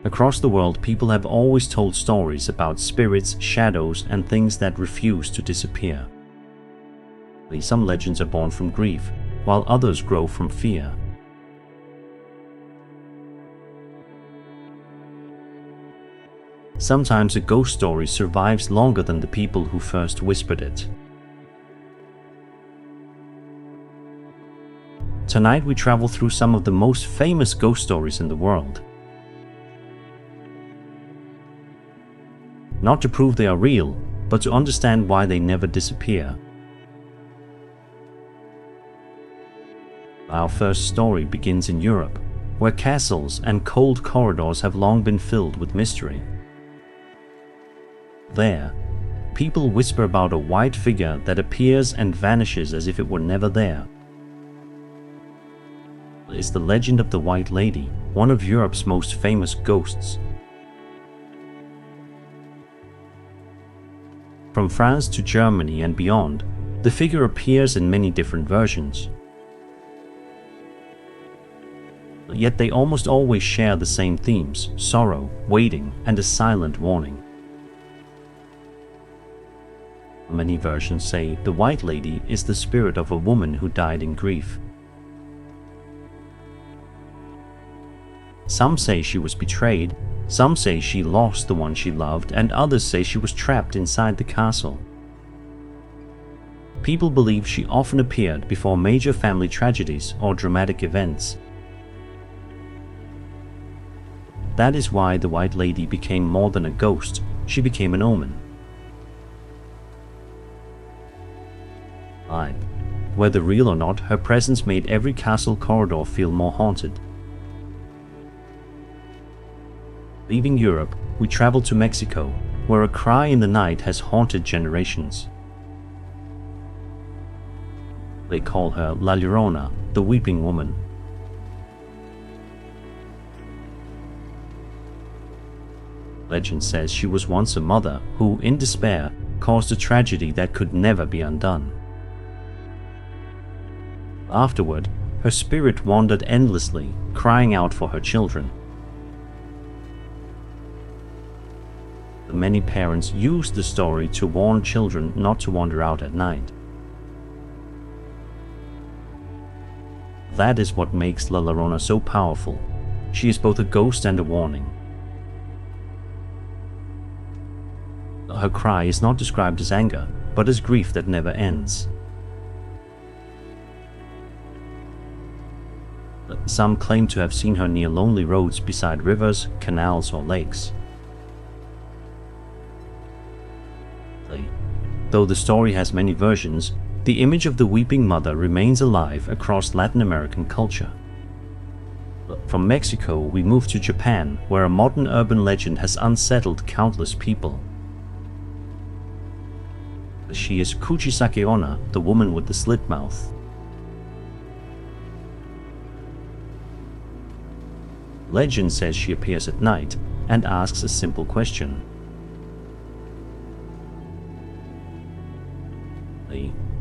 Across the world, people have always told stories about spirits, shadows, and things that refuse to disappear. Some legends are born from grief, while others grow from fear. Sometimes a ghost story survives longer than the people who first whispered it. Tonight we travel through some of the most famous ghost stories in the world. Not to prove they are real, but to understand why they never disappear. Our first story begins in Europe, where castles and cold corridors have long been filled with mystery. There, people whisper about a white figure that appears and vanishes as if it were never there. It's the legend of the White Lady, one of Europe's most famous ghosts. From France to Germany and beyond, the figure appears in many different versions. Yet they almost always share the same themes: sorrow, waiting, and a silent warning. Many versions say the White Lady is the spirit of a woman who died in grief. Some say she was betrayed, some say she lost the one she loved, and others say she was trapped inside the castle. People believe she often appeared before major family tragedies or dramatic events. That is why the White Lady became more than a ghost, she became an omen. Whether real or not, her presence made every castle corridor feel more haunted. Leaving Europe, we travel to Mexico, where a cry in the night has haunted generations. They call her La Llorona, the weeping woman. Legend says she was once a mother who, in despair, caused a tragedy that could never be undone. Afterward, her spirit wandered endlessly, crying out for her children. Many parents used the story to warn children not to wander out at night. That is what makes La Llorona so powerful. She is both a ghost and a warning. Her cry is not described as anger, but as grief that never ends. Some claim to have seen her near lonely roads beside rivers, canals, or lakes. Though the story has many versions, the image of the weeping mother remains alive across Latin American culture. From Mexico, we move to Japan, where a modern urban legend has unsettled countless people. She is Kuchisake-onna, the woman with the slit mouth. Legend says she appears at night and asks a simple question.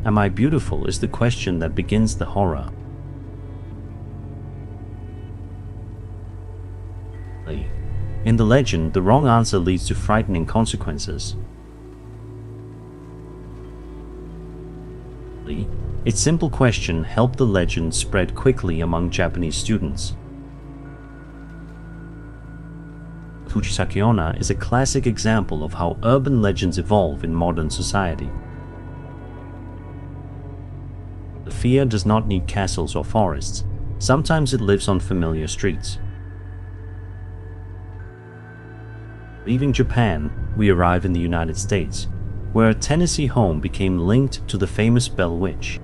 Am I beautiful is the question that begins the horror. In the legend, the wrong answer leads to frightening consequences. Its simple question helped the legend spread quickly among Japanese students. Kuchisake-onna is a classic example of how urban legends evolve in modern society. The fear does not need castles or forests. Sometimes it lives on familiar streets. Leaving Japan, we arrive in the United States, where a Tennessee home became linked to the famous Bell Witch.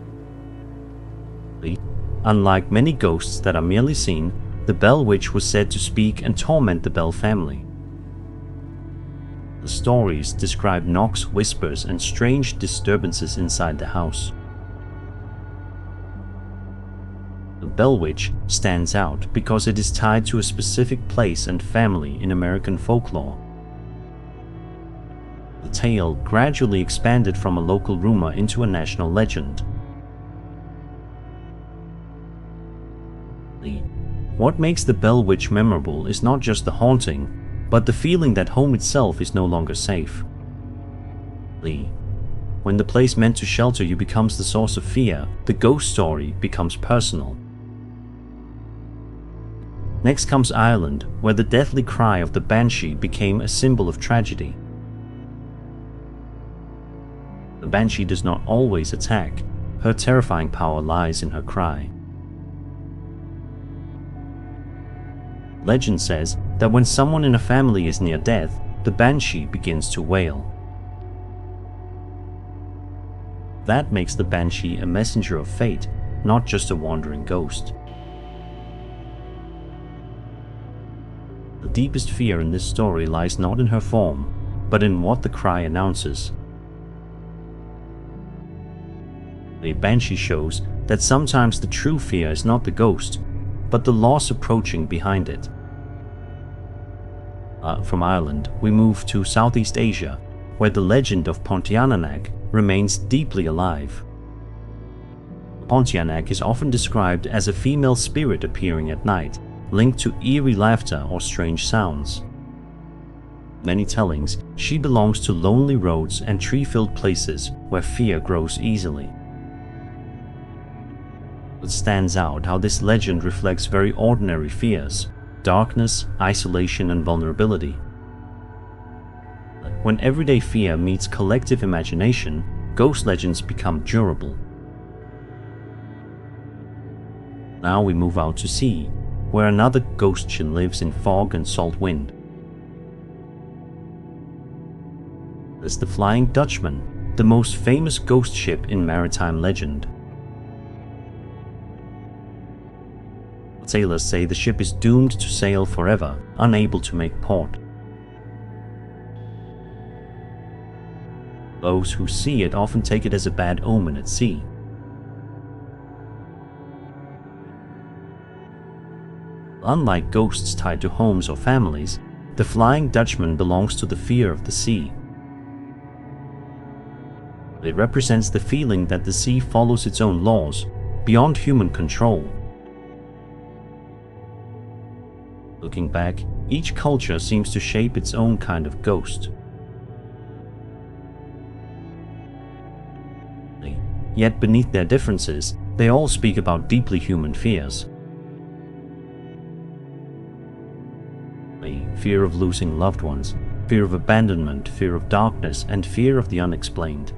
Unlike many ghosts that are merely seen, the Bell Witch was said to speak and torment the Bell family. The stories describe knocks, whispers, and strange disturbances inside the house. The Bell Witch stands out because it is tied to a specific place and family in American folklore. The tale gradually expanded from a local rumor into a national legend. What makes the Bell Witch memorable is not just the haunting, but the feeling that home itself is no longer safe. When the place meant to shelter you becomes the source of fear, the ghost story becomes personal. Next comes Ireland, where the deathly cry of the banshee became a symbol of tragedy. The banshee does not always attack. Her terrifying power lies in her cry. Legend says that when someone in a family is near death, the banshee begins to wail. That makes the banshee a messenger of fate, not just a wandering ghost. The deepest fear in this story lies not in her form, but in what the cry announces. The banshee shows that sometimes the true fear is not the ghost, but the loss approaching behind it. From Ireland, we move to Southeast Asia, where the legend of Pontianak remains deeply alive. Pontianak is often described as a female spirit appearing at night, linked to eerie laughter or strange sounds. Many tellings, she belongs to lonely roads and tree-filled places where fear grows easily. It stands out how this legend reflects very ordinary fears: darkness, isolation, and vulnerability. When everyday fear meets collective imagination, ghost legends become durable. Now we move out to sea, where another ghost chin lives in fog and salt wind. There's the Flying Dutchman, the most famous ghost ship in maritime legend. Sailors say the ship is doomed to sail forever, unable to make port. Those who see it often take it as a bad omen at sea. Unlike ghosts tied to homes or families, the Flying Dutchman belongs to the fear of the sea. It represents the feeling that the sea follows its own laws, beyond human control. Looking back, each culture seems to shape its own kind of ghost. Yet beneath their differences, they all speak about deeply human fears. Fear of losing loved ones, fear of abandonment, fear of darkness, and fear of the unexplained.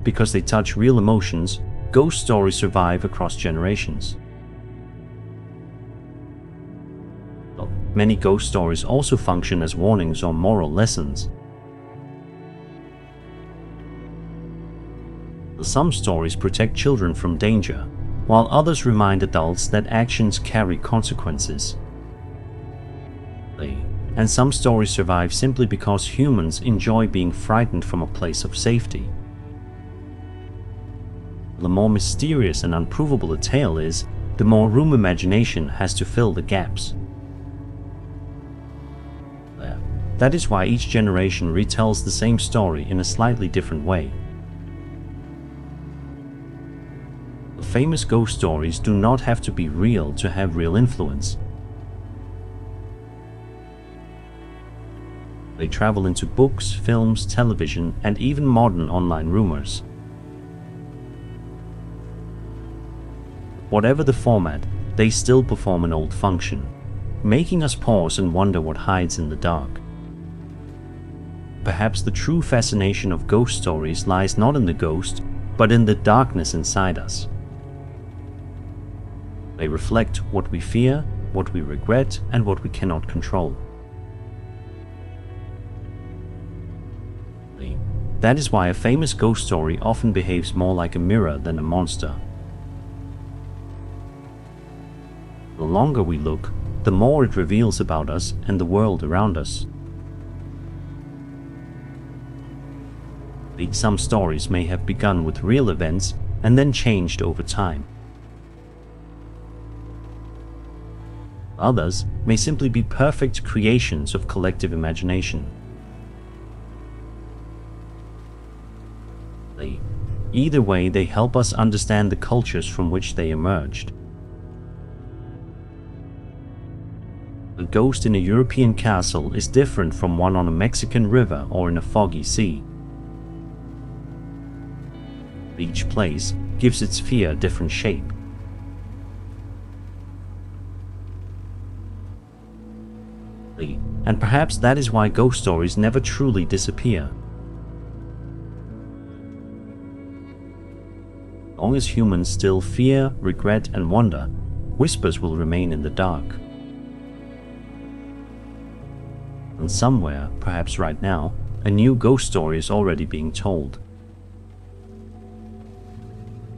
Because they touch real emotions, ghost stories survive across generations. Many ghost stories also function as warnings or moral lessons. Some stories protect children from danger, while others remind adults that actions carry consequences. And some stories survive simply because humans enjoy being frightened from a place of safety. The more mysterious and unprovable a tale is, the more room imagination has to fill the gaps. That is why each generation retells the same story in a slightly different way. Famous ghost stories do not have to be real to have real influence. They travel into books, films, television, and even modern online rumors. Whatever the format, they still perform an old function, making us pause and wonder what hides in the dark. Perhaps the true fascination of ghost stories lies not in the ghost, but in the darkness inside us. They reflect what we fear, what we regret, and what we cannot control. That is why a famous ghost story often behaves more like a mirror than a monster. The longer we look, the more it reveals about us and the world around us. Some stories may have begun with real events and then changed over time. Others may simply be perfect creations of collective imagination. Either way, they help us understand the cultures from which they emerged. A ghost in a European castle is different from one on a Mexican river or in a foggy sea. Each place gives its fear a different shape. And perhaps that is why ghost stories never truly disappear. As long as humans still fear, regret, and wonder, whispers will remain in the dark. And somewhere, perhaps right now, a new ghost story is already being told.